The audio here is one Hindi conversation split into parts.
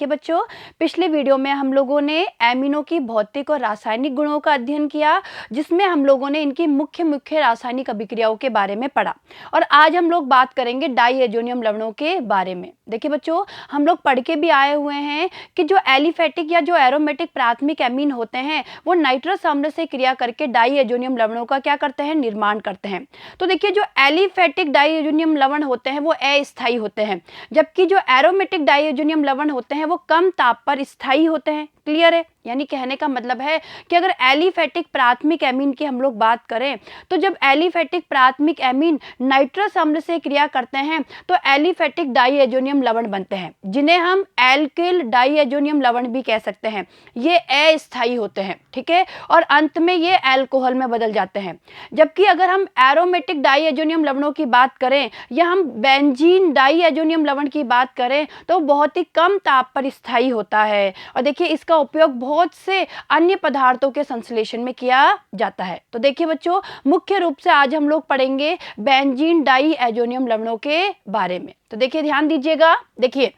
देखिए बच्चों, पिछले वीडियो में हम लोगों ने एमिनो की भौतिक और रासायनिक गुणों का अध्ययन किया, जिसमें हम लोगों ने इनकी मुख्य मुख्य रासायनिक अभिक्रियाओं के बारे में पढ़ा। और आज हम लोग बात करेंगे डाईएजोनियम लवणों के बारे में। देखिए बच्चों, हम लोग पढ़ के भी आए हुए हैं कि जो एलिफेटिक या जो एरोमेटिक प्राथमिक एमीन होते हैं, वो नाइट्रस अम्ल से क्रिया करके डाईएजोनियम लवणों का क्या करते हैं, निर्माण करते हैं। तो देखिए, जो एलिफेटिक डाईएजोनियम लवण होते हैं वो अस्थायी होते हैं, जबकि जो एरोमेटिक डाईएजोनियम लवण होते हैं वो कम ताप पर स्थायी होते हैं। क्लियर है? यानी कहने का मतलब है कि अगर एलिफेटिक प्राथमिक एमीन की हम लोग बात करें, तो जब एलिफेटिक प्राथमिक एमीन नाइट्रस अम्ल से क्रिया करते हैं तो एलिफेटिक डाईएजोनियम लवण बनते हैं, जिन्हें हम एल्किल डाईएजोनियम लवण भी कह सकते हैं। ये अस्थायी होते हैं, ठीक है, और अंत में ये अल्कोहल में बदल जाते हैं। जबकि अगर हम एरोमेटिक डाईएजोनियम लवणों की बात करें या हम बेंजीन डाईएजोनियम लवण की बात करें, तो बहुत ही कम ताप पर स्थायी होता है। और देखिए, इसका उपयोग बहुत से अन्य पदार्थों के संश्लेषण में किया जाता है। तो देखिए बच्चों, मुख्य रूप से आज हम लोग पढ़ेंगे बेंजीन डाईएजोनियम लवणों के बारे में। तो देखिए, ध्यान दीजिएगा। देखिए,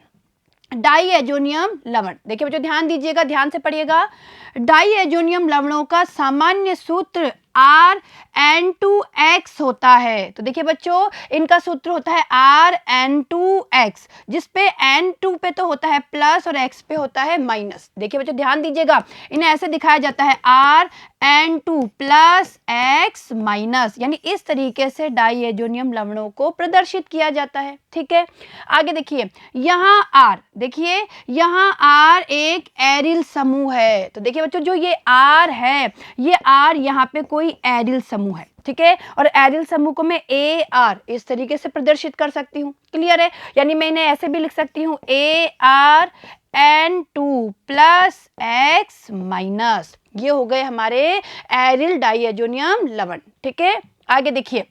डाईएजोनियम लवण, देखिए बच्चों ध्यान दीजिएगा, ध्यान से पढ़िएगा। डाईएजोनियम लवणों का सामान्य सूत्र RN2X होता है। तो देखिए बच्चों, इनका सूत्र होता है RN2X, जिसपे N2 पे तो होता है प्लस और X पे होता है माइनस। देखिए बच्चों ध्यान दीजिएगा, इन्हें ऐसे दिखाया जाता है RN2 प्लस X माइनस, यानी इस तरीके से डाईएजोनियम लवणों को प्रदर्शित किया जाता है। ठीक है, आगे देखिए, यहाँ R, देखिए यहाँ R एक एरिल समूह है। तो देखिए बच्चों, जो ये R है, ये R यहाँ पे कोई एरिल समूह है। ठीक है, और एरिल समूह को मैं AR इस तरीके से प्रदर्शित कर सकती हूँ। क्लियर है? यानी मैं इन्हें ऐसे भी लिख सकती हूँ ArN2 प्लस X माइनस। ये हो गए हमारे एरिल डाईएजोनियम लवण। ठीक है, आगे देखिए,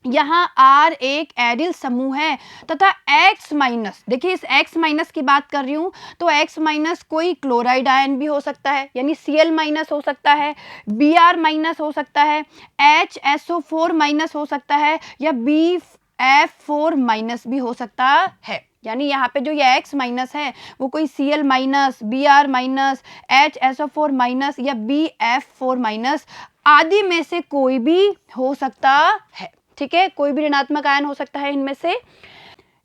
यहाँ R एक एरिल समूह है तथा X माइनस, देखिए इस X माइनस की बात कर रही हूँ, तो X माइनस कोई क्लोराइड आयन भी हो सकता है, यानी Cl माइनस हो सकता है, Br माइनस हो सकता है, HSO4 माइनस हो सकता है, या BF4 माइनस भी हो सकता है। यानी यहाँ पे जो ये X माइनस है वो कोई Cl minus, Br minus, HSO4 minus या BF4 माइनस आदि में से कोई भी हो सकता है। ठीक है, कोई भी ऋणात्मक आयन हो सकता है इनमें से।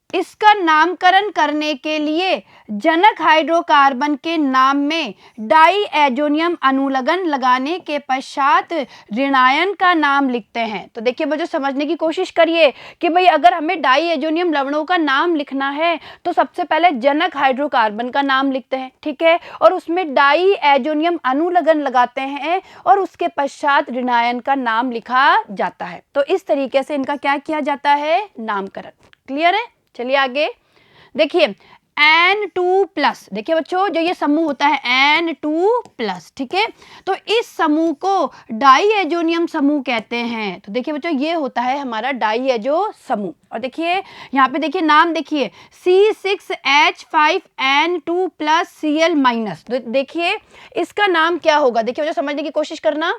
इसका नामकरण करने के लिए जनक हाइड्रोकार्बन के नाम में डाईएजोनियम अनुलग्न लगाने के पश्चात ऋणायन का नाम लिखते हैं। तो देखिए बच्चों, समझने की कोशिश करिए कि भाई अगर हमें डाईएजोनियम लवणों का नाम लिखना है तो सबसे पहले जनक हाइड्रोकार्बन का नाम लिखते हैं। ठीक है, और उसमें डाईएजोनियम अनुलग्न लगाते हैं और उसके पश्चात ऋणायन का नाम लिखा जाता है। तो इस तरीके से इनका क्या किया जाता है, नामकरण। क्लियर है? चलिए आगे देखिए, N2 प्लस, देखिए बच्चों जो ये समूह होता है N2 प्लस, ठीक है, तो इस समूह को डाईएजोनियम समूह कहते हैं। तो देखिए बच्चों, ये होता है हमारा डाईएजो समूह। और देखिए यहाँ पे देखिए नाम, देखिए C6H5N2 प्लस Cl माइनस। तो देखिए इसका नाम क्या होगा, देखिए बच्चों समझने की कोशिश करना।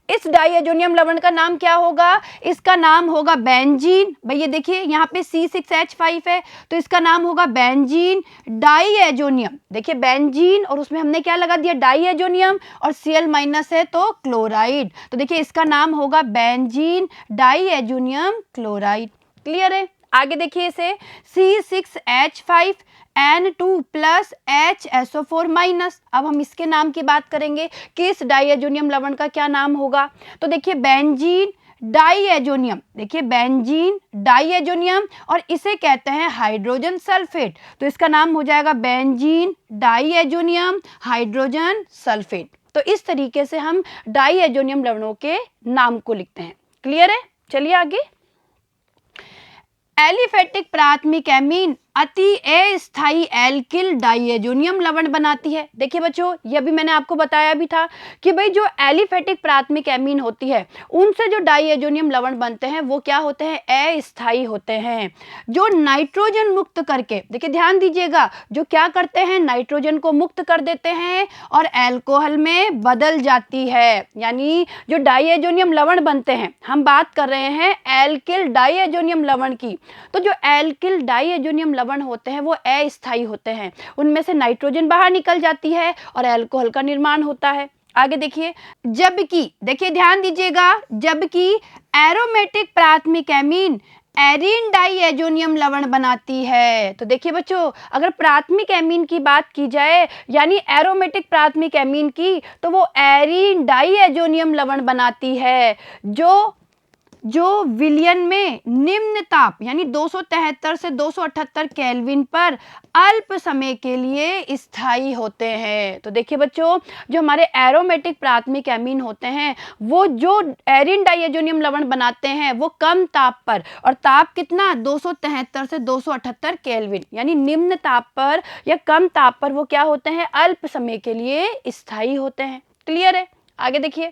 इस डाईएजोनियम लवण का नाम क्या होगा, इसका नाम होगा बेंजीन। भाई ये देखिए यहाँ पे C6H5 है, तो इसका नाम होगा बेंजीन डाईएजोनियम। देखिए बेंजीन और उसमें हमने क्या लगा दिया, डाईएजोनियम, और Cl माइनस है तो क्लोराइड। तो देखिए इसका नाम होगा बेंजीन डाईएजोनियम क्लोराइड। क्लियर है? आगे देखिए इसे C6H5N2 प्लस HSO4 माइनस। अब हम इसके नाम की बात करेंगे कि इस डाईएजोनियम लवण का क्या नाम होगा। तो देखिए बेंजीन डाईएजोनियम, देखिए बेंजीन डाईएजोनियम, और इसे कहते हैं हाइड्रोजन सल्फेट। तो इसका नाम हो जाएगा बेंजीन डाईएजोनियम हाइड्रोजन सल्फेट। तो इस तरीके से हम डाईएजोनियम लवणों के नाम को लिखते हैं। क्लियर है? चलिए आगे, एलिफेटिक प्राथमिक एमीन अति अस्थायी एल्किल डाईएजोनियम लवण बनाती है। देखिए बच्चों, ये भी मैंने आपको बताया भी था कि भाई जो एलिफेटिक प्राथमिक एमीन होती है उनसे जो डाईएजोनियम लवण बनते हैं वो क्या होते हैं, अस्थायी होते हैं, जो नाइट्रोजन मुक्त करके, देखिए ध्यान दीजिएगा, जो क्या करते हैं, नाइट्रोजन को मुक्त कर देते हैं और अल्कोहल में बदल जाती है। यानी जो डाईएजोनियम लवण बनते हैं, हम बात कर रहे हैं एल्किल डाईएजोनियम लवण की, तो जो एल्किल डाईएजोनियम लवण होते हैं वो अस्थायी होते हैं, उनमें से नाइट्रोजन बाहर निकल जाती है और अल्कोहल का निर्माण होता है। आगे देखिए, जबकि देखिए ध्यान दीजिएगा, जबकि एरोमेटिक प्राथमिक एमीन एरीन डाइएजोनियम लवण बनाती है। तो देखिए बच्चों, अगर प्राथमिक एमीन की बात की जाए यानी एरोमेटिक प्राथमिक एमीन की, तो वो एरीन डाइएजोनियम लवण बनाती है जो विलयन में निम्न ताप यानी 273 से 278 केल्विन पर अल्प समय के लिए स्थायी होते हैं। तो देखिए बच्चों, जो हमारे एरोमेटिक प्राथमिक एमीन होते हैं वो जो एरीन डाइएजोनियम लवण बनाते हैं वो कम ताप पर, और ताप कितना 273 से 278 केल्विन यानी निम्न ताप पर या कम ताप पर वो क्या होते हैं, अल्प समय के लिए स्थायी होते हैं। क्लियर है? आगे देखिए,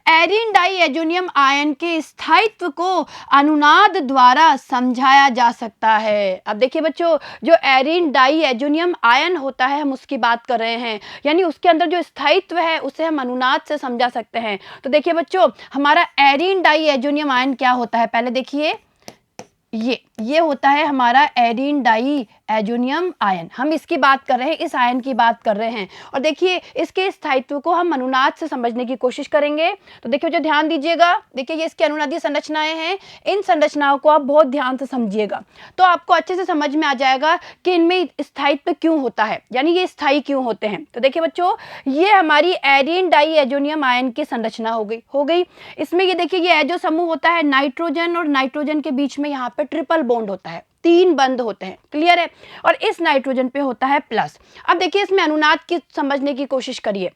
एरीन डाइएजोनियम आयन के स्थायित्व को अनुनाद द्वारा समझाया जा सकता है। अब देखिए बच्चों, जो एरीन डाइएजोनियम आयन होता है हम उसकी बात कर रहे हैं, यानी उसके अंदर जो स्थायित्व है उसे हम अनुनाद से समझा सकते हैं। तो देखिए बच्चों, हमारा एरीन डाइएजोनियम आयन क्या होता है, पहले देखिए ये होता है हमारा एरीन डाइएजोनियम आयन, हम इसकी बात कर रहे हैं, इस आयन की बात कर रहे हैं। और देखिए इसके स्थायित्व को हम अनुनाद से समझने की कोशिश करेंगे। तो देखिए जो ध्यान दीजिएगा, देखिए ये इसकी अनुनादी संरचनाएं हैं, इन संरचनाओं को आप बहुत ध्यान से समझिएगा तो आपको अच्छे से समझ में आ जाएगा कि इनमें स्थायित्व क्यों होता है, यानी ये स्थायी क्यों होते हैं। तो देखिए बच्चों, ये हमारी एरीन डाइएजोनियम आयन की संरचना हो गई। इसमें ये देखिए, ये एजो समूह होता है, नाइट्रोजन और नाइट्रोजन के बीच में यहाँ पे ट्रिपल बॉन्ड होता है, 3 बंध होते हैं। क्लियर है? और इस नाइट्रोजन पे होता है प्लस। अब देखिए इसमें अनुनाद की समझने की कोशिश करिए।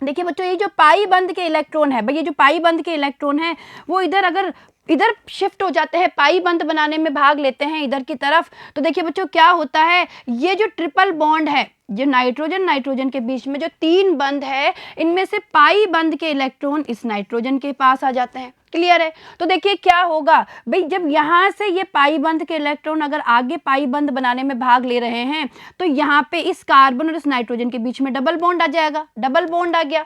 देखिए बच्चों, ये जो पाई बंध के इलेक्ट्रॉन है, भाई ये जो पाई बंध के इलेक्ट्रॉन है वो इधर शिफ्ट हो जाते हैं, पाई बंध बनाने में भाग लेते हैं इधर की तरफ। तो देखिए बच्चों क्या होता है, ये जो ट्रिपल बॉन्ड है, जो नाइट्रोजन के बीच में जो 3 बंध है, इनमें से पाई बंध के इलेक्ट्रॉन इस नाइट्रोजन के पास आ जाते हैं। क्लियर है? तो देखिए क्या होगा भाई, जब यहाँ से ये पाई बंध के इलेक्ट्रॉन अगर आगे पाई बंध बनाने में भाग ले रहे हैं तो यहाँ पे इस कार्बन और इस नाइट्रोजन के बीच में डबल बॉन्ड आ जाएगा, डबल बॉन्ड आ गया।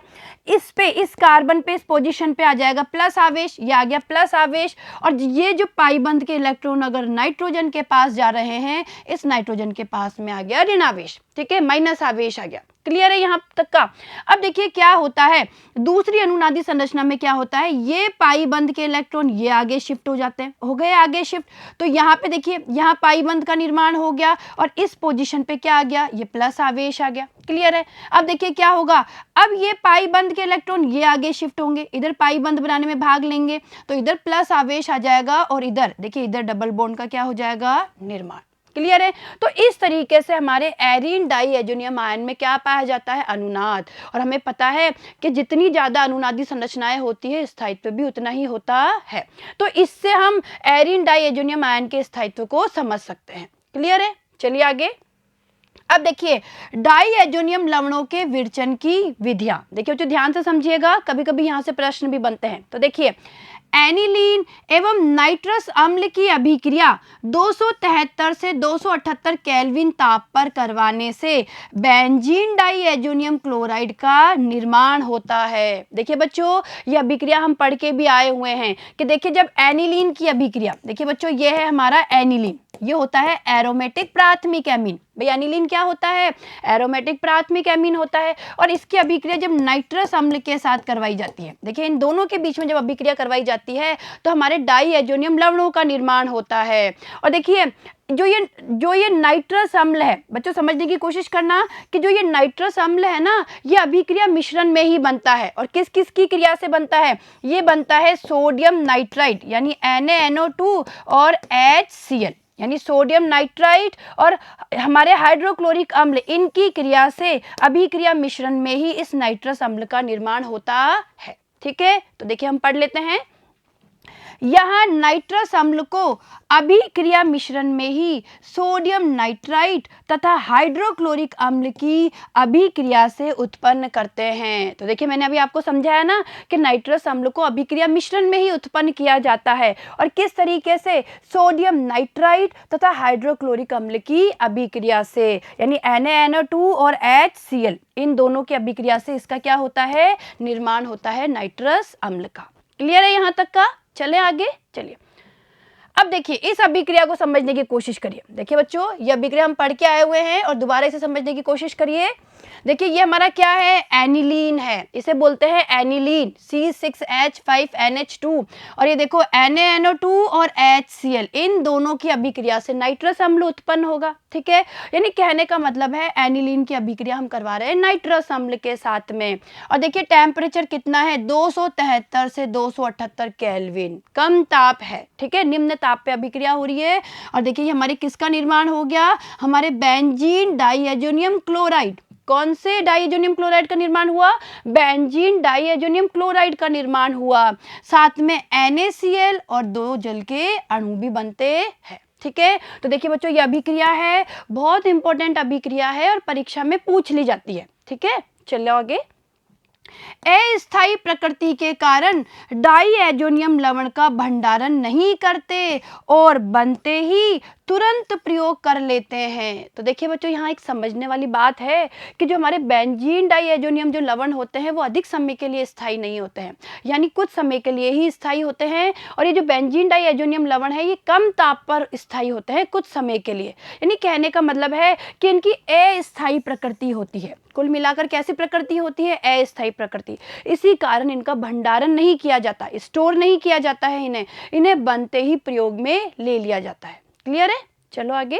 इस कार्बन पे इस पोजीशन पे आ जाएगा प्लस आवेश, ये आ गया प्लस आवेश। और ये जो पाई बंध के इलेक्ट्रॉन अगर नाइट्रोजन के पास जा रहे हैं, इस नाइट्रोजन के पास में आ गया ऋण आवेश, ठीक है, माइनस आवेश आ गया। क्लियर है यहाँ तक का? अब देखिए क्या होता है, दूसरी अनुनादी संरचना में क्या होता है, ये पाई बंध के इलेक्ट्रॉन ये आगे शिफ्ट हो जाते हैं, हो गए आगे शिफ्ट। तो यहाँ पे देखिए, यहाँ पाई बंध का निर्माण हो गया और इस पोजीशन पे क्या आ गया, ये प्लस आवेश आ गया। क्लियर है? अब देखिए क्या होगा, अब ये पाई बंध के इलेक्ट्रॉन ये आगे शिफ्ट होंगे, इधर पाई बंध बनाने में भाग लेंगे तो इधर प्लस आवेश आ जाएगा और इधर देखिए इधर डबल बॉन्ड का क्या हो जाएगा, निर्माण। क्लियर है? तो इस तरीके से हमारे एरीन डाइएजोनियम आयन में क्या पाया जाता है, अनुनाद। और हमें पता है कि जितनी ज्यादा अनुनादी संरचनाएं होती है स्थायित्व भी उतना ही होता है। तो इससे हम एरीन डाइएजोनियम आयन के स्थायित्व को समझ सकते हैं। क्लियर है? चलिए आगे। अब देखिए डाइएजोनियम लवणों के विरचन की विधियां, देखिए तो ध्यान से समझिएगा, कभी कभी यहां से प्रश्न भी बनते हैं। तो देखिए एनिलीन एवं नाइट्रस अम्ल की अभिक्रिया 273 से 278 केल्विन ताप पर करवाने से बेंजीन डाइएजोनियम क्लोराइड का निर्माण होता है। देखिए बच्चों, ये अभिक्रिया हम पढ़ के भी आए हुए हैं कि देखिए जब एनिलीन की अभिक्रिया, देखिए बच्चों ये है हमारा एनिलीन, ये होता है एरोमेटिक प्राथमिक एमीन। भाई एनिलीन क्या होता है, एरोमेटिक प्राथमिक एमीन होता है। और इसकी अभिक्रिया जब नाइट्रस अम्ल के साथ करवाई जाती है, देखिए इन दोनों के बीच में जब अभिक्रिया करवाई जाती है तो हमारे डाइएजोनियम लवणों का निर्माण होता है। और देखिए जो ये नाइट्रस अम्ल है, बच्चों समझने की कोशिश करना कि जो ये नाइट्रस अम्ल है ना, ये अभिक्रिया मिश्रण में ही बनता है। और किस किस की क्रिया से बनता है, ये बनता है सोडियम नाइट्राइट यानी NaNO2 और HCl यानी सोडियम नाइट्राइट और हमारे हाइड्रोक्लोरिक अम्ल, इनकी क्रिया से अभिक्रिया मिश्रण में ही इस नाइट्रस अम्ल का निर्माण होता है। ठीक है, तो देखिए हम पढ़ लेते हैं। यहाँ नाइट्रस अम्ल को अभिक्रिया मिश्रण में ही सोडियम नाइट्राइट तथा हाइड्रोक्लोरिक अम्ल की अभिक्रिया से उत्पन्न करते हैं। तो देखिए मैंने अभी आपको समझाया ना कि नाइट्रस अम्ल को अभिक्रिया मिश्रण में ही उत्पन्न किया जाता है। और किस तरीके से, सोडियम नाइट्राइट तथा हाइड्रोक्लोरिक अम्ल की अभिक्रिया से, यानी NaNO2 और HCl, इन दोनों की अभिक्रिया से इसका क्या होता है, निर्माण होता है नाइट्रस अम्ल का। क्लियर है यहाँ तक का? चले आगे। चलिए अब देखिए इस अभिक्रिया को समझने की कोशिश करिए। देखिए बच्चों, ये अभिक्रिया हम पढ़ के आए हुए हैं और दोबारा इसे समझने की कोशिश करिए। देखिए ये हमारा क्या है, एनिलीन है, इसे बोलते हैं एनिलीन, C6H5NH2। और ये देखो NaNO2 और HCl, इन दोनों की अभिक्रिया से नाइट्रस अम्ल उत्पन्न होगा। ठीक है, यानी कहने का मतलब है एनिलीन की अभिक्रिया हम करवा रहे हैं नाइट्रस अम्ल के साथ में। और देखिए टेम्परेचर कितना है, 273 से 278 केल्विन, कम ताप है। ठीक है, निम्न ताप पे अभिक्रिया हो रही है। और देखिए हमारे किसका निर्माण हो गया, हमारे बेंजीन डाइएजोनियम क्लोराइड। कौन से डाइएजोनियम क्लोराइड का निर्माण हुआ, बेंजीन डाइएजोनियम क्लोराइड का निर्माण हुआ। साथ में NaCl और 2 जल के अणु भी बनते हैं। ठीक है, तो देखिए बच्चों ये अभिक्रिया है, बहुत इंपॉर्टेंट अभिक्रिया है और परीक्षा में पूछ ली जाती है। ठीक है, चलो आगे। अस्थायी प्रकृति के कारण डाइएजोनियम लवण का भंडारण नहीं करते और बनते ही तुरंत प्रयोग कर लेते हैं। तो देखिए बच्चों यहाँ एक समझने वाली बात है कि जो हमारे बेंजीन डाइएजोनियम जो लवण होते हैं वो अधिक समय के लिए स्थायी नहीं होते हैं, यानी कुछ समय के लिए ही स्थायी होते हैं। और ये जो बेंजीन डाइएजोनियम लवण है ये कम ताप पर स्थायी होते हैं कुछ समय के लिए, यानी कहने का मतलब है कि इनकी अस्थायी प्रकृति होती है। कुल मिलाकर कैसी प्रकृति होती है, अस्थायी प्रकृति। इसी कारण इनका भंडारण नहीं किया जाता, स्टोर नहीं किया जाता है, इन्हें बनते ही प्रयोग में ले लिया जाता है। क्लियर है, चलो आगे।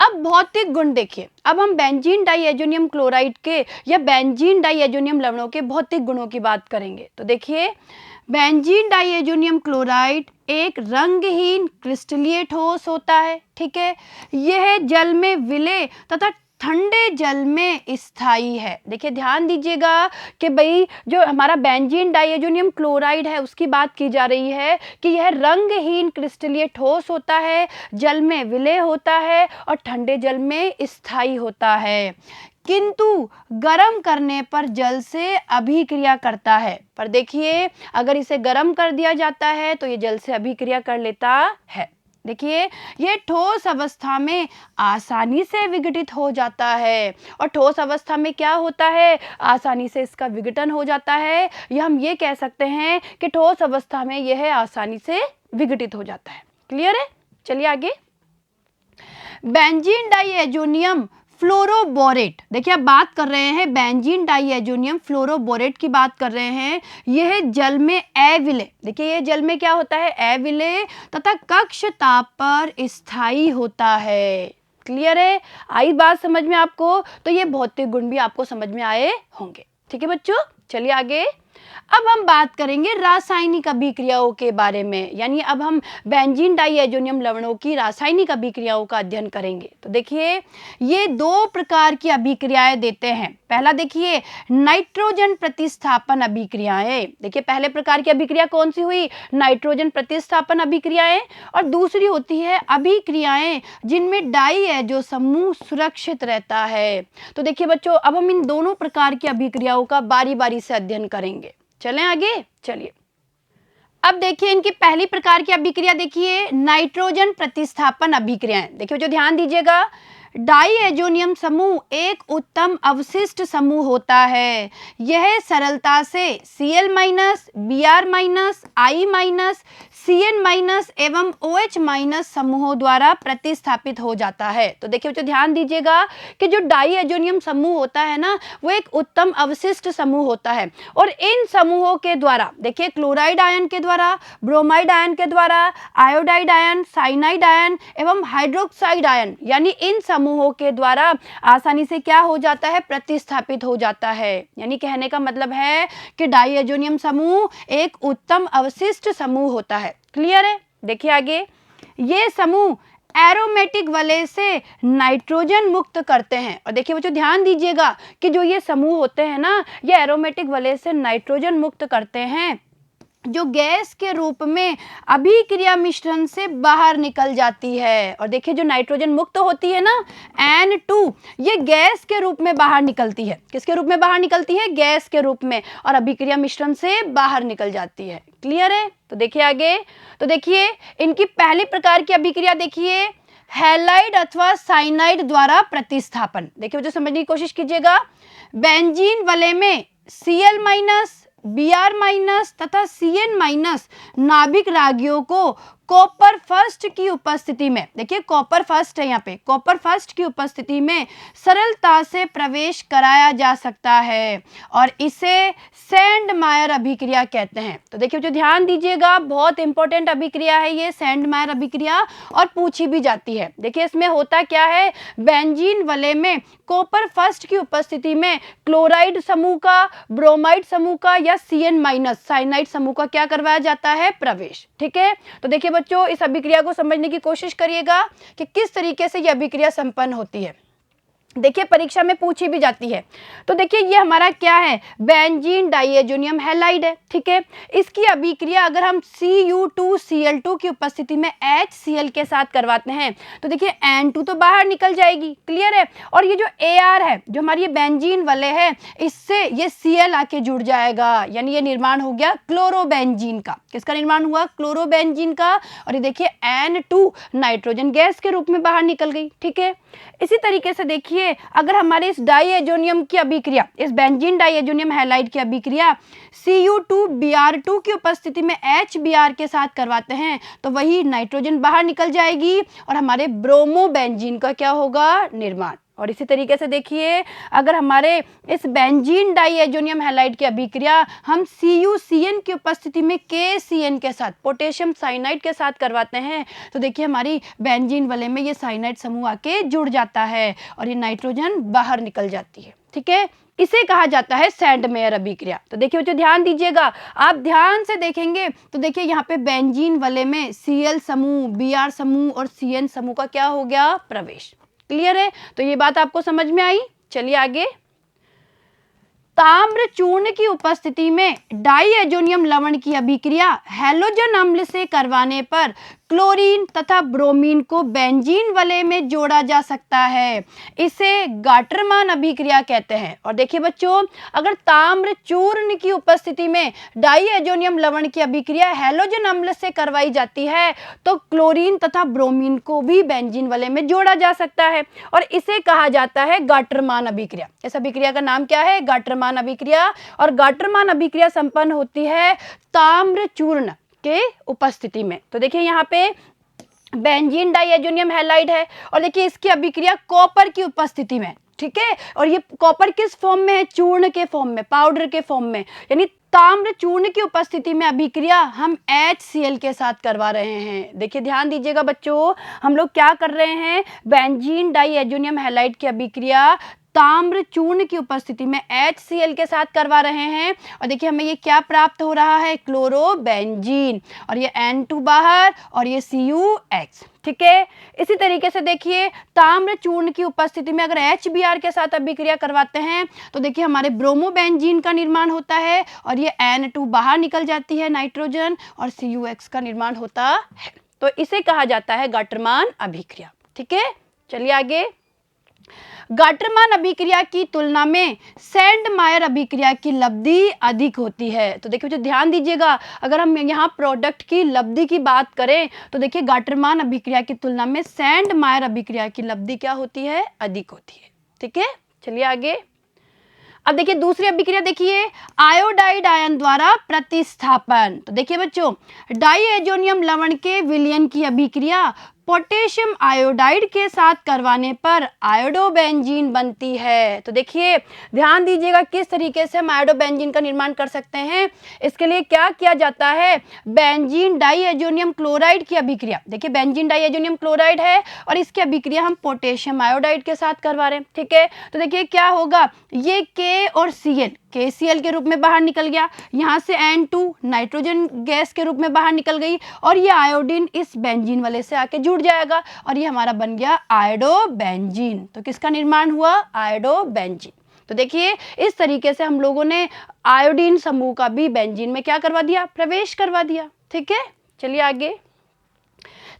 अब भौतिक गुण देखिए, अब हम बेंजीन डाइएजोनियम क्लोराइड के या बेंजीन डाइएजोनियम लवणों के भौतिक गुणों की बात करेंगे। तो देखिए बेंजीन डाइएजोनियम क्लोराइड एक रंगहीन क्रिस्टलीय ठोस होता है। ठीक है, यह जल में विलय तथा ठंडे जल में स्थायी है। देखिए ध्यान दीजिएगा कि भाई जो हमारा बेंजीन डाइएजोनियम क्लोराइड है उसकी बात की जा रही है कि यह रंगहीन क्रिस्टलीय ठोस होता है, जल में विलय होता है और ठंडे जल में स्थायी होता है, किंतु गर्म करने पर जल से अभिक्रिया करता है। पर देखिए अगर इसे गर्म कर दिया जाता है तो ये जल से अभिक्रिया कर लेता है। देखिए ये ठोस अवस्था में आसानी से विघटित हो जाता है, और ठोस अवस्था में क्या होता है, आसानी से इसका विघटन हो जाता है, या हम ये कह सकते हैं कि ठोस अवस्था में यह आसानी से विघटित हो जाता है। क्लियर है, चलिए आगे। बेंजीन डाइएजोनियम फ्लोरोबोरेट, देखिए अब बात कर रहे हैं बेंजीन डाइएजोनियम फ्लोरोबोरेट की बात कर रहे हैं। यह जल में अविलय, देखिए ये जल में क्या होता है, अविलय तथा कक्ष ताप पर स्थायी होता है। क्लियर है, आई बात समझ में आपको, तो ये भौतिक गुण भी आपको समझ में आए होंगे। ठीक है बच्चों, चलिए आगे। अब हम बात करेंगे रासायनिक अभिक्रियाओं के बारे में, यानी अब हम बेंजीन डाइएजोनियम लवणों की रासायनिक अभिक्रियाओं का अध्ययन करेंगे। तो देखिए ये 2 प्रकार की अभिक्रियाएं देते हैं। पहला देखिए नाइट्रोजन प्रतिस्थापन अभिक्रियाएं। देखिए पहले प्रकार की अभिक्रिया कौन सी हुई, नाइट्रोजन प्रतिस्थापन अभिक्रियाएं, और दूसरी होती है अभिक्रियाएं जिनमें डाइएजो समूह सुरक्षित रहता है। तो देखिए बच्चों अब हम इन दोनों प्रकार की अभिक्रियाओं का बारी बारी से अध्ययन करेंगे। चलें आगे, चलिए। अब देखिए इनकी पहली प्रकार की अभिक्रिया देखिए नाइट्रोजन प्रतिस्थापन अभिक्रियाएं। देखिए जो ध्यान दीजिएगा, डाइएजोनियम समूह एक उत्तम अवशिष्ट समूह होता है। यह सरलता से Cl-, Br-, I-, Cn- एवं OH- समूहों द्वारा प्रतिस्थापित हो जाता है। तो देखिए बच्चों ध्यान दीजिएगा कि जो डाइएजोनियम समूह होता है ना वो एक उत्तम अवशिष्ट समूह होता है, और इन समूहों के द्वारा देखिए क्लोराइड आयन के द्वारा, ब्रोमाइड आयन के द्वारा, आयोडाइड आयन, साइनाइड आयन एवं हाइड्रोक्साइड आयन, यानी इन समूहों के द्वारा आसानी से क्या हो जाता है, प्रतिस्थापित हो जाता है। यानी कहने का मतलब है कि डाइएजोनियम समूह एक उत्तम अवशिष्ट समूह होता है। क्लियर है, देखिए आगे। ये समूह एरोमेटिक वलय से नाइट्रोजन मुक्त करते हैं। और देखिए बच्चों ध्यान दीजिएगा कि जो ये समूह होते हैं ना ये एरोमेटिक वलय से नाइट्रोजन मुक्त करते हैं, जो गैस के रूप में अभिक्रिया मिश्रण से बाहर निकल जाती है। और देखिए जो नाइट्रोजन मुक्त होती है ना N2, ये गैस के रूप में बाहर निकलती है। किसके रूप में बाहर निकलती है, गैस के रूप में, और अभिक्रिया मिश्रण से बाहर निकल जाती है। क्लियर है, तो देखिए आगे। तो देखिए इनकी पहली प्रकार की अभिक्रिया देखिए हैलाइड अथवा साइनाइड द्वारा प्रतिस्थापन। देखिए जो समझने की कोशिश कीजिएगा, बेंजीन वलय में Cl- Br- तथा Cn- नाभिक रागियों को कॉपर फर्स्ट की उपस्थिति में, देखिए कॉपर फर्स्ट है यहाँ पे, कॉपर फर्स्ट की उपस्थिति में सरलता से प्रवेश कराया जा सकता है और इसे सैंडमायर अभिक्रिया कहते हैं। तो देखिए जो ध्यान दीजिएगा, बहुत इंपॉर्टेंट अभिक्रिया है ये सैंडमायर अभिक्रिया और पूछी भी जाती है। देखिए इसमें होता क्या है, बेंजीन वलय में कॉपर फर्स्ट की उपस्थिति में क्लोराइड समूह का, ब्रोमाइड समूह का या CN- साइनाइड समूह का क्या करवाया जाता है, प्रवेश। ठीक है, तो देखिए बच्चों इस अभिक्रिया को समझने की कोशिश करिएगा कि किस तरीके से यह अभिक्रिया संपन्न होती है। देखिए परीक्षा में पूछी भी जाती है। तो देखिए ये हमारा क्या है, बेंजीन डाइएजोनियम हैलाइड है। ठीक है, इसकी अभिक्रिया अगर हम Cu2Cl2 की उपस्थिति में HCl के साथ करवाते हैं तो देखिए N2 तो बाहर निकल जाएगी, क्लियर है, और ये जो Ar है, जो हमारी ये बेंजीन वलय है, इससे ये Cl आके जुड़ जाएगा, यानी ये निर्माण हो गया क्लोरोबेंजीन का। किसका निर्माण हुआ, क्लोरोबेंजीन का, और ये देखिए N2 नाइट्रोजन गैस के रूप में बाहर निकल गई। ठीक है, इसी तरीके से देखिए अगर हमारे इस डाइएजोनियम की अभिक्रिया, इस बेंजीन डाइएजोनियम हैलाइड की अभिक्रिया Cu2Br2 की उपस्थिति में HBr के साथ करवाते हैं तो वही नाइट्रोजन बाहर निकल जाएगी और हमारे ब्रोमोबेंजीन का क्या होगा, निर्माण। और इसी तरीके से देखिए अगर हमारे इस बेंजीन डाइएजोनियम हैलाइड की अभिक्रिया हम CuCN की उपस्थिति में KCN के साथ, पोटेशियम साइनाइड के साथ करवाते हैं तो देखिए हमारी बेंजीन वलय में ये साइनाइड समूह आके जुड़ जाता है और ये नाइट्रोजन बाहर निकल जाती है। ठीक है, इसे कहा जाता है सैंडमेयर अभिक्रिया। तो देखिए बच्चों ध्यान दीजिएगा, आप ध्यान से देखेंगे तो देखिए यहाँ पे बेंजीन वलय में Cl समूह, Br समूह और CN समूह का क्या हो गया, प्रवेश। क्लियर है, तो ये बात आपको समझ में आई। चलिए आगे, ताम्र चूर्ण की उपस्थिति में डाइएजोनियम लवण की अभिक्रिया हैलोजन अम्ल से करवाने पर क्लोरीन तथा ब्रोमीन को बेंजीन वलय में जोड़ा जा सकता है, इसे गाटरमान अभिक्रिया कहते हैं। और देखिए बच्चों अगर ताम्र चूर्ण की उपस्थिति में डाइएजोनियम लवण की अभिक्रिया हैलोजन अम्ल से करवाई जाती है तो क्लोरीन तथा ब्रोमीन को भी बेंजीन वलय में जोड़ा जा सकता है और इसे कहा जाता है गाटरमान अभिक्रिया। इस अभिक्रिया का नाम क्या है, गाटरमान अभिक्रिया। और गाटरमान अभिक्रिया संपन्न होती है ताम्र चूर्ण के उपस्थिति में। तो देखिए यहाँ पे बेंजीन डाइएजोनियम हैलाइड है और देखिए इसकी अभिक्रिया कॉपर की उपस्थिति में। ठीक है, और ये कॉपर किस फॉर्म में है, चूर्ण के फॉर्म में, पाउडर के फॉर्म में, यानी ताम्र चूर्ण की उपस्थिति में अभिक्रिया हम HCl के साथ करवा रहे हैं। देखिए ध्यान दीजिएगा बच्चों, हम लोग क्या कर रहे हैं, बेंजीन डाइएजोनियम हैलाइड की अभिक्रिया ताम्र चूर्ण की उपस्थिति में HCl के साथ करवा रहे हैं और देखिए हमें ये क्या प्राप्त हो रहा है, क्लोरोबेंजीन, और ये N2 बाहर और ये CuX। ठीक है, इसी तरीके से देखिए ताम्र चूर्ण की उपस्थिति में अगर HBr के साथ अभिक्रिया करवाते हैं तो देखिए हमारे ब्रोमोबेंजीन का निर्माण होता है और ये N2 बाहर निकल जाती है, नाइट्रोजन, और CuX का निर्माण होता है। तो इसे कहा जाता है गाटरमान अभिक्रिया। ठीक है, चलिए आगे, गाटरमान अभिक्रिया की तुलना में सैंडमायर अभिक्रिया की लब्धि अधिक होती है। तो देखिए ध्यान दीजिएगा, अगर हम यहाँ प्रोडक्ट की लब्धि की बात करें तो देखिए गाटरमान अभिक्रिया की तुलना में सैंडमायर अभिक्रिया की लब्धि क्या होती है, अधिक होती है। ठीक है, चलिए आगे, अब देखिए दूसरी अभिक्रिया देखिए, आयोडाइड आयन द्वारा प्रतिस्थापन। तो देखिए बच्चों डाइएजोनियम लवण के विलयन की अभिक्रिया पोटेशियम आयोडाइड के साथ करवाने पर आयोडोबेंजीन बनती है। तो देखिए ध्यान दीजिएगा किस तरीके से हम आयोडोबेंजीन का निर्माण कर सकते हैं। इसके लिए क्या किया जाता है, बेंजीन डाइएजोनियम क्लोराइड की अभिक्रिया, देखिए बेंजीन डाइएजोनियम क्लोराइड है और इसकी अभिक्रिया हम पोटेशियम आयोडाइड के साथ करवा रहे हैं। ठीक है, तो देखिए क्या होगा, ये K और Cl KCl के रूप में बाहर निकल गया, यहाँ से N2 नाइट्रोजन गैस के रूप में बाहर निकल गई और ये आयोडीन इस बेंजीन वाले से आके जुड़ जाएगा और ये हमारा बन गया आयोडोबेंजीन। तो किसका निर्माण हुआ, आयोडोबेंजीन। तो देखिए इस तरीके से हम लोगों ने आयोडीन समूह का भी बेंजीन में क्या करवा दिया, प्रवेश करवा दिया। ठीक है, चलिए आगे,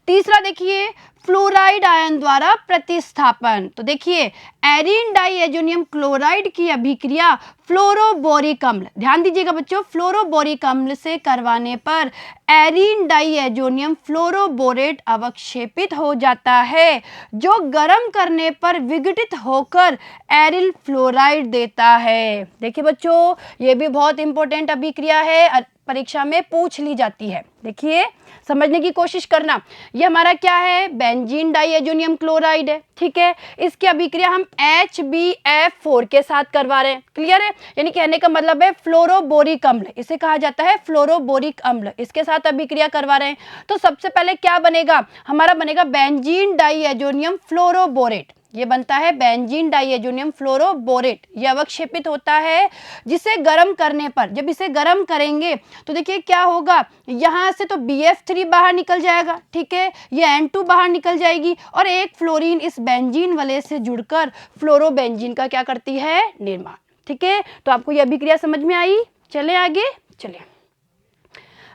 तीसरा देखिए फ्लोराइड आयन द्वारा प्रतिस्थापन। तो देखिए एरीन डाइएजोनियम क्लोराइड की अभिक्रिया फ्लोरोबोरिक अम्ल, ध्यान दीजिएगा बच्चों, फ्लोरोबोरिक अम्ल से करवाने पर एरीन डाइएजोनियम फ्लोरोबोरेट अवक्षेपित हो जाता है जो गर्म करने पर विघटित होकर एरिल फ्लोराइड देता है। देखिए बच्चों ये भी बहुत इंपॉर्टेंट अभिक्रिया है, परीक्षा में पूछ ली जाती है। देखिए समझने की कोशिश करना, ये हमारा क्या है, बेंजीन डाइएजोनियम क्लोराइड है, ठीक है। इसकी अभिक्रिया हम HbF4 के साथ करवा रहे हैं, क्लियर है। यानी कहने का मतलब है फ्लोरोबोरिक अम्ल, इसे कहा जाता है फ्लोरोबोरिक अम्ल, इसके साथ अभिक्रिया करवा रहे हैं। तो सबसे पहले क्या बनेगा, हमारा बनेगा बेंजीन डाइएजोनियम फ्लोरोबोरेट, ये बनता है बेंजीन डाइएजोनियम फ्लोरोबोरेट। ये अवक्षेपित होता है, जिसे गर्म करने पर, जब इसे गर्म करेंगे तो देखिए क्या होगा, यहाँ से तो BF3 बाहर निकल जाएगा, ठीक है, ये N2 बाहर निकल जाएगी और एक फ्लोरीन इस बेंजीन वाले से जुड़कर फ्लोरोबेंजीन का क्या करती है, निर्माण, ठीक है। तो आपको ये अभिक्रिया समझ में आई। चले आगे, चलिए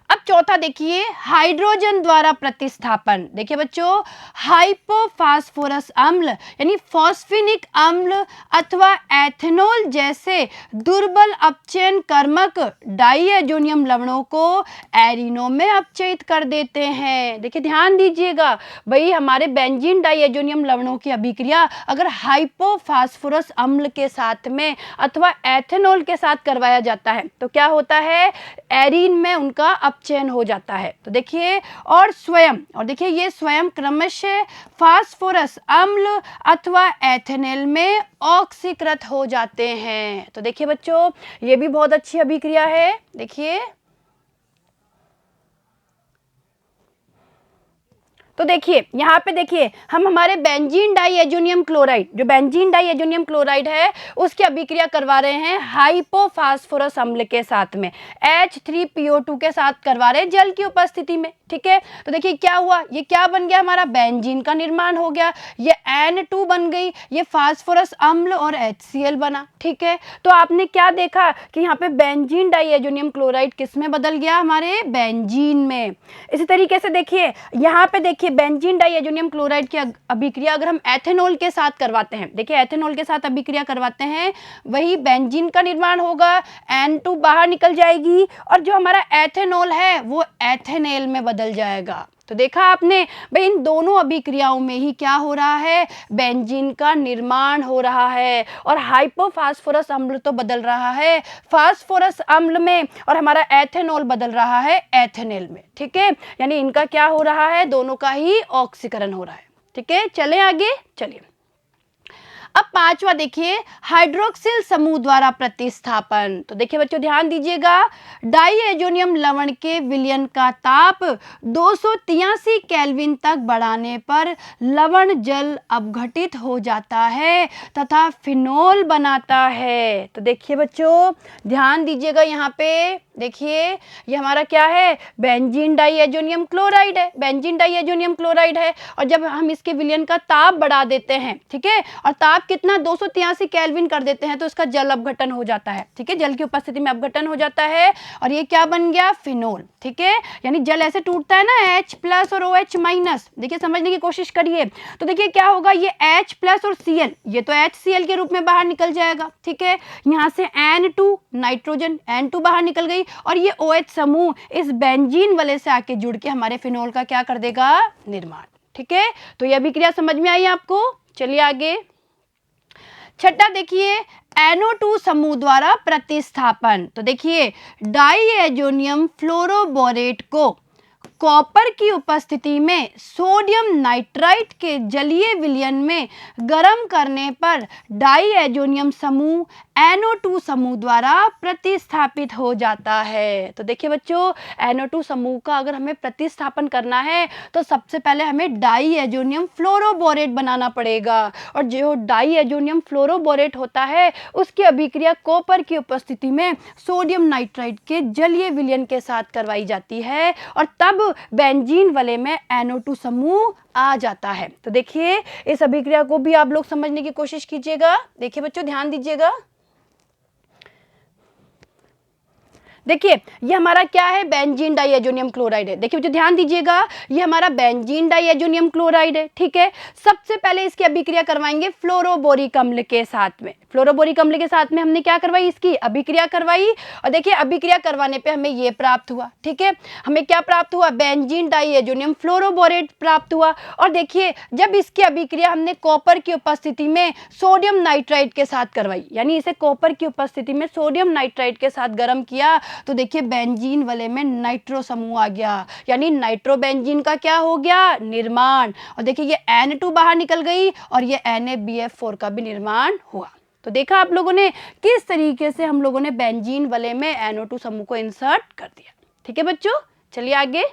अब चौथा देखिए, हाइड्रोजन द्वारा प्रतिस्थापन। देखिए बच्चों, हाइपोफास्फोरस अम्ल यानी फॉस्फेनिक अम्ल अथवा एथेनॉल जैसे दुर्बल अपचयन कर्मक डाइएजोनियम लवणों को एरिनो में अपचयित कर देते हैं। देखिए ध्यान दीजिएगा भाई, हमारे बेंजीन डाइएजोनियम लवणों की अभिक्रिया अगर हाइपोफास्फोरस अम्ल के साथ में अथवा एथेनॉल के साथ करवाया जाता है तो क्या होता है, एरीन में उनका अपचयन हो जाता है। तो देखिए और देखिए ये स्वयं क्रमशः फास्फोरस अम्ल अथवा एथेनॉल में ऑक्सीकृत हो जाते हैं। तो देखिए बच्चों, ये भी बहुत अच्छी अभिक्रिया है। देखिए तो देखिए यहाँ पे देखिए, हम हमारे बेंजीन डाइएजोनियम क्लोराइड, जो बेंजीन डाइएजोनियम क्लोराइड है उसकी अभिक्रिया करवा रहे हैं हाइपोफास्फोरस अम्ल के साथ में, H3PO2 के साथ करवा रहे हैं जल की उपस्थिति में, ठीक है। तो देखिए क्या हुआ, ये क्या बन गया, हमारा बेंजीन का निर्माण हो गया, ये N2 बन गई, ये फास्फोरस अम्ल और HCl बना, ठीक है। तो आपने क्या देखा कि यहाँ पे बेंजीन डाइएजोनियम क्लोराइड किस में बदल गया, हमारे बेंजीन में। इसी तरीके से देखिए यहाँ पे देखिए बेंजीन डाइएजोनियम क्लोराइड की अभिक्रिया अगर हम एथेनॉल के साथ करवाते हैं, देखिए एथेनॉल के साथ अभिक्रिया करवाते हैं, वही बेंजीन का निर्माण होगा, N2 बाहर निकल जाएगी और जो हमारा एथेनॉल है वो एथेनॉल में बदल जाएगा। तो देखा आपने भाई, इन दोनों अभिक्रियाओं में ही क्या हो रहा है, बेंजीन का निर्माण हो रहा है और हाइपोफास्फोरस अम्ल तो बदल रहा है फास्फोरस अम्ल में और हमारा एथेनॉल बदल रहा है एथेनॉल में, ठीक है। यानी इनका क्या हो रहा है, दोनों का ही ऑक्सीकरण हो रहा है, ठीक है। चलें आगे, चलिए अब पांचवा देखिए, हाइड्रोक्सिल समूह द्वारा प्रतिस्थापन। तो देखिए बच्चों ध्यान दीजिएगा, डाइएजोनियम लवण के विलयन का ताप 283 केल्विन तक बढ़ाने पर लवण जल अपघटित हो जाता है तथा फिनोल बनाता है। तो देखिए बच्चों ध्यान दीजिएगा, यहाँ पे देखिए ये हमारा क्या है, बेंजीन डाइएजोनियम क्लोराइड है, बेंजीन डाइएजोनियम क्लोराइड है और जब हम इसके विलयन का ताप बढ़ा देते हैं, ठीक है, और ताप कितना 283 केल्विन कर देते हैं तो इसका जल अपघटन हो जाता है, ठीक है, जल की उपस्थिति में अपघटन हो जाता है और ये क्या बन गया, फिनोल, ठीक है। यानी जल ऐसे टूटता है ना H+ और OH-। देखिए समझने की कोशिश करिए, तो देखिए क्या होगा, ये H+ और Cl, ये तो HCl के रूप में बाहर निकल जाएगा, ठीक है। यहाँ से N2 नाइट्रोजन, N2 बाहर निकल गई और ये OH समूह इस बेंजीन वाले से आके जुड़ के हमारे फिनोल का क्या कर देगा, निर्माण, ठीक है। तो ये अभिक्रिया समझ में आई आपको। चलिए आगे, छठा देखिए, NO2 समूह द्वारा प्रतिस्थापन। तो देखिए डाइएजोनियम फ्लोरोबोरेट को कॉपर की उपस्थिति में सोडियम नाइट्राइट के जलीय विलयन में गर्म करने पर डाइएजोनियम समूह NO2 समूह द्वारा प्रतिस्थापित हो जाता है। तो देखिए बच्चों, NO2 समूह का अगर हमें प्रतिस्थापन करना है तो सबसे पहले हमें डाइएजोनियम फ्लोरोबोरेट बनाना पड़ेगा और जो डाइएजोनियम फ्लोरोबोरेट होता है उसकी अभिक्रिया कॉपर की उपस्थिति में सोडियम नाइट्राइट के जलीय विलयन के साथ करवाई जाती है और तब बेंजीन वाले में NO2 समूह आ जाता है। तो देखिए इस अभिक्रिया को भी आप लोग समझने की कोशिश कीजिएगा। देखिए बच्चों ध्यान दीजिएगा, देखिए ये हमारा क्या है, बेंजीन डाइएजोनियम क्लोराइड है। देखिए बच्चों ध्यान दीजिएगा, ये हमारा बेंजीन डाइएजोनियम क्लोराइड है, ठीक है। सबसे पहले इसकी अभिक्रिया करवाएंगे फ्लोरोबोरिक अम्ल के साथ में। फ्लोरोबोरिक अम्ल के साथ में हमने क्या करवाई, इसकी अभिक्रिया करवाई और देखिए अभिक्रिया करवाने पे हमें ये प्राप्त हुआ, ठीक है। हमें क्या प्राप्त हुआ, बेंजीन डाइएजोनियम फ्लोरोबोरेट प्राप्त हुआ और देखिए जब इसकी अभिक्रिया हमने कॉपर की उपस्थिति में सोडियम नाइट्राइट के साथ करवाई, यानी इसे कॉपर की उपस्थिति में सोडियम नाइट्राइट के साथ गर्म किया तो देखिए बेंजीन वाले में नाइट्रो समूह आ गया, यानी नाइट्रोबेंजीन का क्या हो गया, निर्माण। और देखिए ये N2 बाहर निकल गई और ये NaBF4 का भी निर्माण हुआ। तो देखा आप लोगों ने किस तरीके से हम लोगों ने बेंजीन वाले में NO2 समूह को इंसर्ट कर दिया। ठीक है बच्चों, चलिए आगे।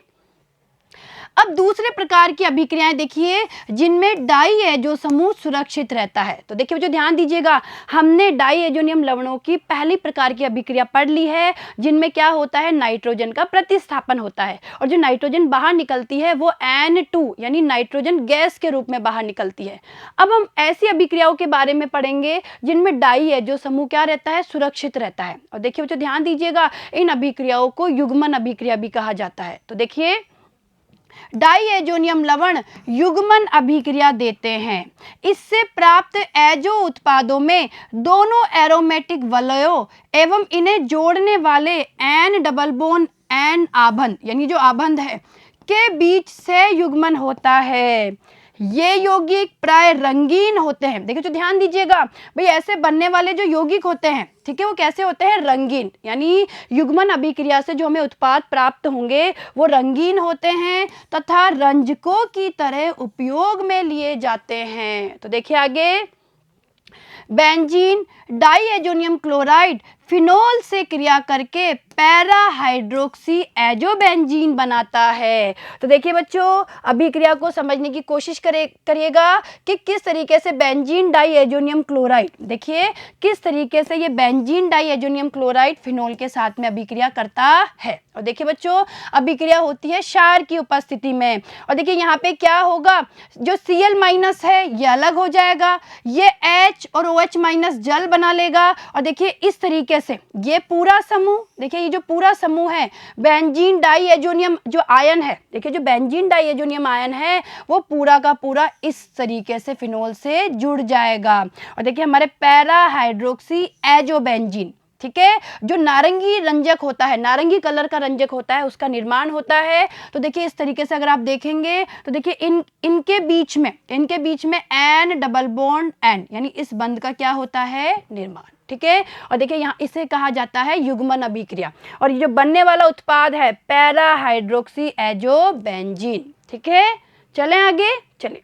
अब दूसरे प्रकार की अभिक्रियाएं देखिए जिनमें डाईएजो समूह सुरक्षित रहता है। तो देखिए बच्चों ध्यान दीजिएगा, हमने डाईएजोनियम लवणों की पहली प्रकार की अभिक्रिया पढ़ ली है जिनमें क्या होता है, नाइट्रोजन का प्रतिस्थापन होता है और जो नाइट्रोजन बाहर निकलती है वो N2 यानी नाइट्रोजन गैस के रूप में बाहर निकलती है। अब हम ऐसी अभिक्रियाओं के बारे में पढ़ेंगे जिनमें डाईएजो समूह क्या रहता है, सुरक्षित रहता है। और देखिए बच्चों ध्यान दीजिएगा, इन अभिक्रियाओं को युग्मन अभिक्रिया भी कहा जाता है। तो देखिए डाईएजोनियम लवण युग्मन अभिक्रिया देते हैं। इससे प्राप्त एजो उत्पादों में दोनों एरोमेटिक वलयों एवं इन्हें जोड़ने वाले एन डबल बोन एन आबंध यानी जो आबंध है के बीच से युग्मन होता है। ये यौगिक प्राय रंगीन होते हैं। देखिए तो ध्यान दीजिएगा भाई, ऐसे बनने वाले जो यौगिक होते हैं, ठीक है, वो कैसे होते हैं, रंगीन, यानी युग्मन अभिक्रिया से जो हमें उत्पाद प्राप्त होंगे वो रंगीन होते हैं तथा रंजकों की तरह उपयोग में लिए जाते हैं। तो देखिए आगे, बेंजीन डाईएजोनियम क्लोराइड फिनोल से क्रिया करके पैरा हाइड्रोक्सी एजोबेंजीन बनाता है। तो देखिए बच्चों अभिक्रिया को समझने की कोशिश करिएगा कि किस तरीके से बेंजीन डाईएजोनियम क्लोराइड, देखिए किस तरीके से ये बेंजीन डाईएजोनियम क्लोराइड फिनोल के साथ में अभिक्रिया करता है। और देखिए बच्चों अभिक्रिया होती है क्षार की उपस्थिति में। और देखिए यहाँ पे क्या होगा, जो Cl- है ये अलग हो जाएगा, ये H और OH- जल बना लेगा। और देखिए इस तरीके से ये पूरा समूह, देखिए ये जो पूरा समूह है बेंजीन डाईएजोनियम जो आयन है, देखिए जो बेंजीन डाईएजोनियम आयन है वो पूरा का पूरा इस तरीके से फिनोल से जुड़ जाएगा। और देखिए हमारे पैरा हाइड्रोक्सी एजोबेंजीन, ठीक है, जो नारंगी रंजक होता है, नारंगी कलर का रंजक होता है, उसका निर्माण होता है। तो देखिए इस तरीके से अगर आप देखेंगे तो देखिए इनके बीच में एन डबल बॉन्ड एन यानी इस बंध का क्या होता है, निर्माण। ठीक है, और देखिए यहाँ इसे कहा जाता है युग्मन अभिक्रिया। और ये जो बनने वाला उत्पाद है पैरा हाइड्रोक्सी एजोबेंजीन। ठीक है, चलें आगे, चलिए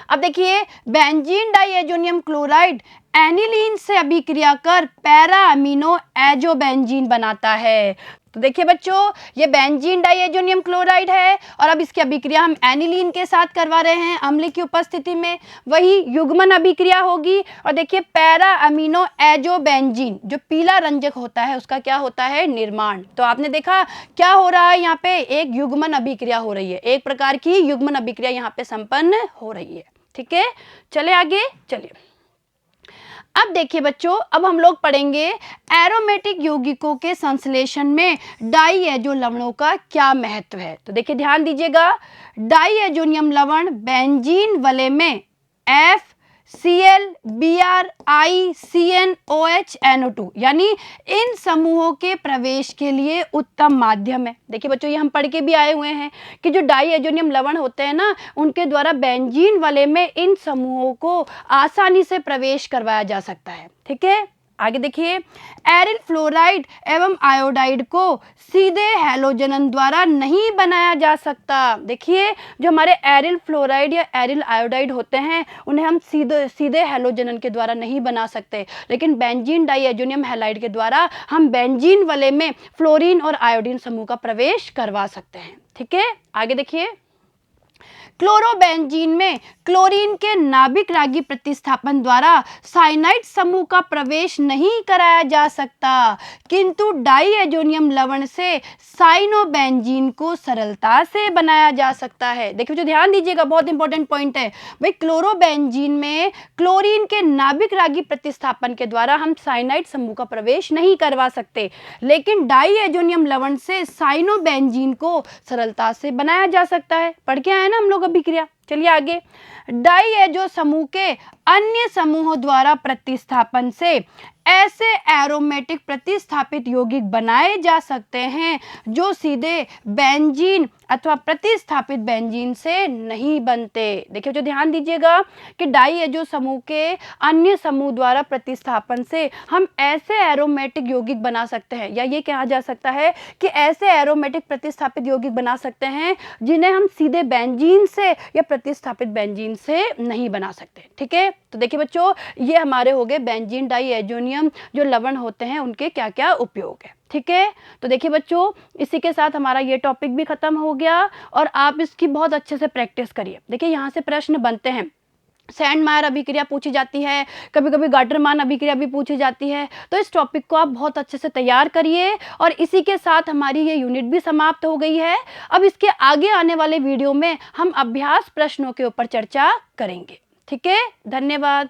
अब देखिए बेंजीन डाईएजोनियम क्लोराइड एनिलीन से अभिक्रिया कर पैरा अमीनो एजोबेंजीन बनाता है। तो देखिए बच्चों ये बेंजीन डाईएजोनियम क्लोराइड है और अब इसकी अभिक्रिया हम एनिलीन के साथ करवा रहे हैं अम्ल की उपस्थिति में, वही युग्मन अभिक्रिया होगी। और देखिए पैरा अमीनो एजोबेंजीन जो पीला रंजक होता है उसका क्या होता है, निर्माण। तो आपने देखा क्या हो रहा है, यहाँ पे एक युग्मन अभिक्रिया हो रही है, एक प्रकार की युग्मन अभिक्रिया यहाँ पे संपन्न हो रही है। ठीक है, चले आगे, चलिए अब देखिए बच्चों, अब हम लोग पढ़ेंगे एरोमेटिक यौगिकों के संश्लेषण में डाईएजो लवणों का क्या महत्व है। तो देखिए ध्यान दीजिएगा, डाईएजोनियम लवण बेंजीन वलय में FCl Br I CnOH NO2 यानी इन समूहों के प्रवेश के लिए उत्तम माध्यम है। देखिए बच्चों ये हम पढ़ के भी आए हुए हैं कि जो डाईएजोनियम लवण होते हैं ना, उनके द्वारा बेंजीन वलय में इन समूहों को आसानी से प्रवेश करवाया जा सकता है। ठीक है, आगे देखिए, एरिल फ्लोराइड एवं आयोडाइड को सीधे हैलोजन द्वारा नहीं बनाया जा सकता। देखिए जो हमारे एरिल फ्लोराइड या एरिल आयोडाइड होते हैं उन्हें हम सीधे हैलोजन के द्वारा नहीं बना सकते, लेकिन बेंजीन डाईएजोनियम हैलाइड के द्वारा हम बेंजीन वलय में फ्लोरीन और आयोडीन समूह का प्रवेश करवा सकते हैं। ठीक है, आगे देखिए, क्लोरोबेंजीन में क्लोरीन के नाभिक रागी प्रतिस्थापन द्वारा साइनाइड समूह का प्रवेश नहीं कराया जा सकता, किंतु डाईएजोनियम लवण से साइनोबेंजीन को सरलता से बनाया जा सकता है। देखिए जो ध्यान दीजिएगा, बहुत इंपॉर्टेंट पॉइंट है भाई, क्लोरोबेंजीन में क्लोरीन के नाभिक रागी प्रतिस्थापन के द्वारा हम साइनाइड समूह का प्रवेश नहीं करवा सकते, लेकिन डाईएजोनियम लवण से साइनोबेंजीन को सरलता से बनाया जा सकता है। पढ़ के आए ना हम लोग अभिक्रिया। चलिए आगे, डाइएजो समूह के अन्य समूहों द्वारा प्रतिस्थापन से ऐसे एरोमेटिक प्रतिस्थापित यौगिक बनाए जा सकते हैं जो सीधे बेंजीन अथवा प्रतिस्थापित बेंजीन से नहीं बनते। देखिए जो ध्यान दीजिएगा कि डाइएजो समूह के अन्य समूह द्वारा प्रतिस्थापन से हम ऐसे एरोमेटिक यौगिक बना सकते हैं, या ये कहा जा सकता है कि ऐसे एरोमेटिक प्रतिस्थापित यौगिक बना सकते हैं जिन्हें हम सीधे बेंजीन से या प्रतिस्थापित बेंजीन से नहीं बना सकते। ठीक है, तो देखिए बच्चों, ये हमारे हो गए बेंजीन डाइएजोनियम जो लवण होते हैं उनके क्या क्या उपयोग है। ठीक है, तो देखिए बच्चों, इसी के साथ हमारा ये टॉपिक भी खत्म हो गया और आप इसकी बहुत अच्छे से प्रैक्टिस करिए। देखिए यहाँ से प्रश्न बनते हैं, सैंडमायर अभिक्रिया पूछी जाती है, कभी कभी गाटरमान अभिक्रिया भी पूछी जाती है। तो इस टॉपिक को आप बहुत अच्छे से तैयार करिए और इसी के साथ हमारी ये यूनिट भी समाप्त हो गई है। अब इसके आगे आने वाले वीडियो में हम अभ्यास प्रश्नों के ऊपर चर्चा करेंगे। ठीक है, धन्यवाद।